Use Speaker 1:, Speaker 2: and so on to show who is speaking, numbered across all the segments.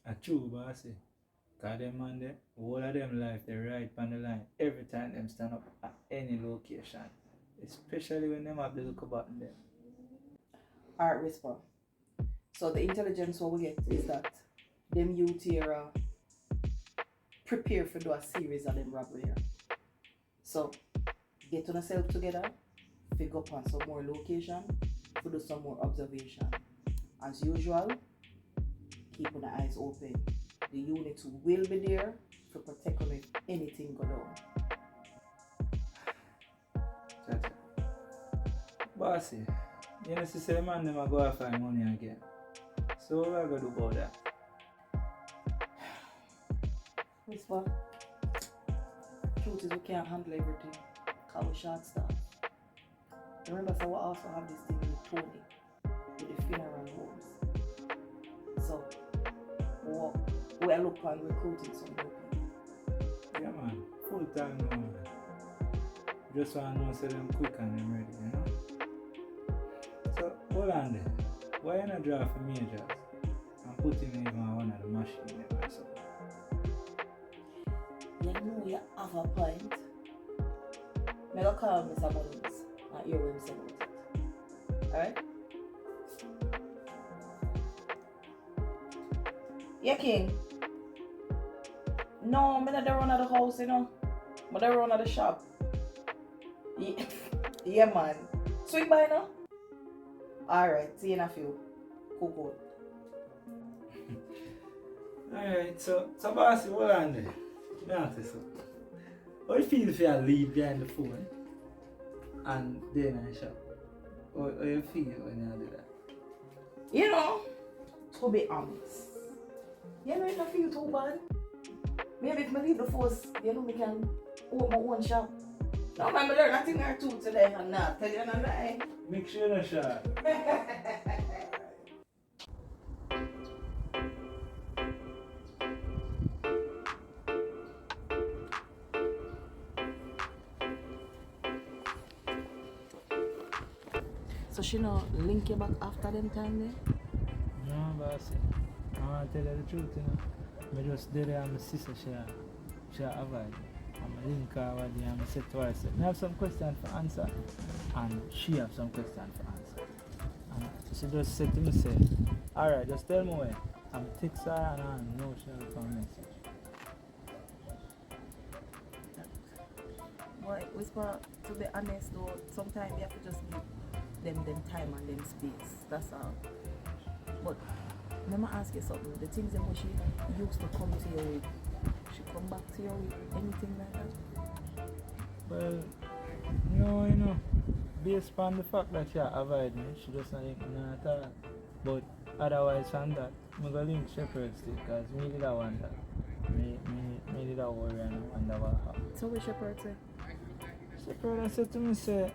Speaker 1: A true bossy. Cause them man there, all of them life they right on the line every time them stand up at any location. Especially when them have the look about them.
Speaker 2: Alright, Whisper. So the intelligence what we get is that them youth here prepare for do a series of them robbery here. So get on yourself together, figure up on some more location, to do some more observation. As usual, keep on the eyes open. The unit will be there to protect them if anything go down.
Speaker 1: Chacha. Bossy, you know see say man never go and find money again. So what we gonna do about that?
Speaker 2: Whisper. Truth is we can't handle everything. Cause we short staff. Remember, so we also have this thing with Tony, with the funeral homes. So we are looking on recruiting some new people.
Speaker 1: Yeah man, full time now man. Just want to know say them quick and them ready, you know? So hold on there. Why you not draw for majors and put him in even one of the machines there or something?
Speaker 2: You know you have a point. I go call Mr. Mullins and hear what he say about it. Alright? Yeah, King. No, I'm not the run of the house, you know. I'm the run of the shop. Yeah, man. Swing by now. Alright, see you in a few. Cool.
Speaker 1: Alright, so bossy, hold on there. Let me ask you something. How you feel if you leave behind the phone and then in the shop? How you feel when you do that?
Speaker 2: You know, to be honest, you know, if I feel too bad, maybe if I leave the force, you know, I can open my own shop. Now, I learn a thing or two today and not tell you no lie.
Speaker 1: Make sure you're sharp.
Speaker 2: So she no link you back after them time there?
Speaker 1: No, bossy. I want to tell you the truth, you know. I just did it and my sister, she avoid me. I'm a link her over there and I said to her, I said, I have some questions for answer and she have some questions for answer. And she just said to me, say, alright, just tell me when. I'm text her and I know she'll come message.
Speaker 2: Boy, Whisper, to be honest though, sometimes you have to just give them time and them space. That's all. But let me ask you something. The things that she used to come to you with, she come back to you with anything like that?
Speaker 1: Well, no, you know, based on the fact that she avoid me, she just not link me at all. But otherwise from that, I'm going to link Shepherd still because me did I want that. Me did I worry and I wonder what happened.
Speaker 2: So what Shepherd say?
Speaker 1: Shepherd said to me, say,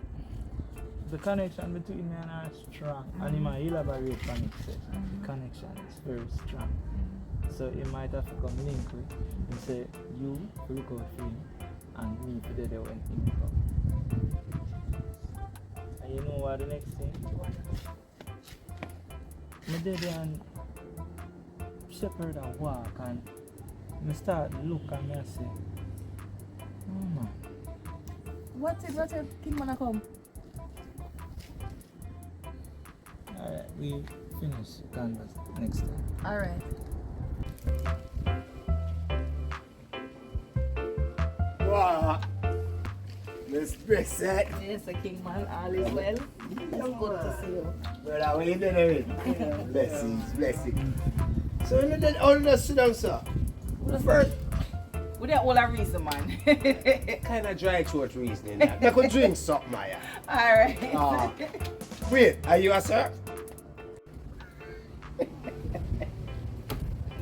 Speaker 1: the connection between me and her is strong. And he might elaborate on it, say, the connection is very strong. So he might have to come link with and say, you look out for him and me for the day when him come. And you know what the next thing? I did and Shepherd and walk and I start look and I say, oh man.
Speaker 2: What's it? King wanna come?
Speaker 1: Alright, we finish the canvas next time.
Speaker 2: Alright.
Speaker 3: Wow. Miss Brissett.
Speaker 2: Yes, the King man, all is well. It's good to see you.
Speaker 3: Well, how you doing? Blessings. So you did all that sit down, sir. First,
Speaker 2: We didn't all a reason, man.
Speaker 3: kind of dry throat reasoning. That. I could drink something, Maya.
Speaker 2: Alright.
Speaker 3: Wait, are you a sir?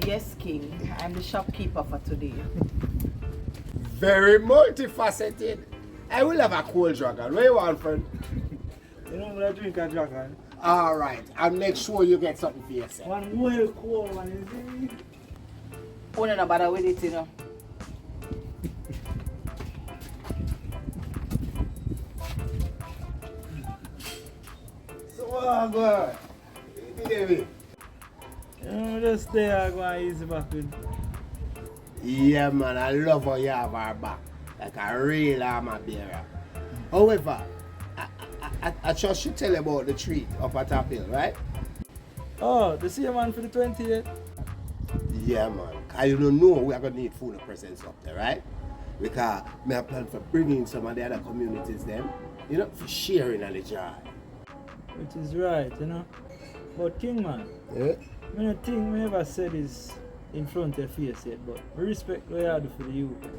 Speaker 2: Yes, King. I'm the shopkeeper for today.
Speaker 3: Very multifaceted. I will have a cold dragon. Where you want, friend?
Speaker 1: You know what I drink a dragon?
Speaker 3: All right, I'll make sure you get something for yourself.
Speaker 1: One well cold one, is it?
Speaker 2: Oh, no bother with it, you know.
Speaker 3: So, what, God? Baby.
Speaker 1: Just there, go and easy back with.
Speaker 3: Yeah, man, I love how you have our back. Like a real armor bearer. However, I just should tell you about the treat up at Top Hill, right?
Speaker 1: Oh, the same man for the 28th?
Speaker 3: Yeah, man. Cause you don't know we are gonna need food presence up there, right? Because me have plan for bringing some of the other communities them, you know, for sharing the joy.
Speaker 1: Which is right, you know. But King man,
Speaker 3: Yeah?
Speaker 1: I don't think me ever said this in front of your face yet, but I respect what you do for the youth.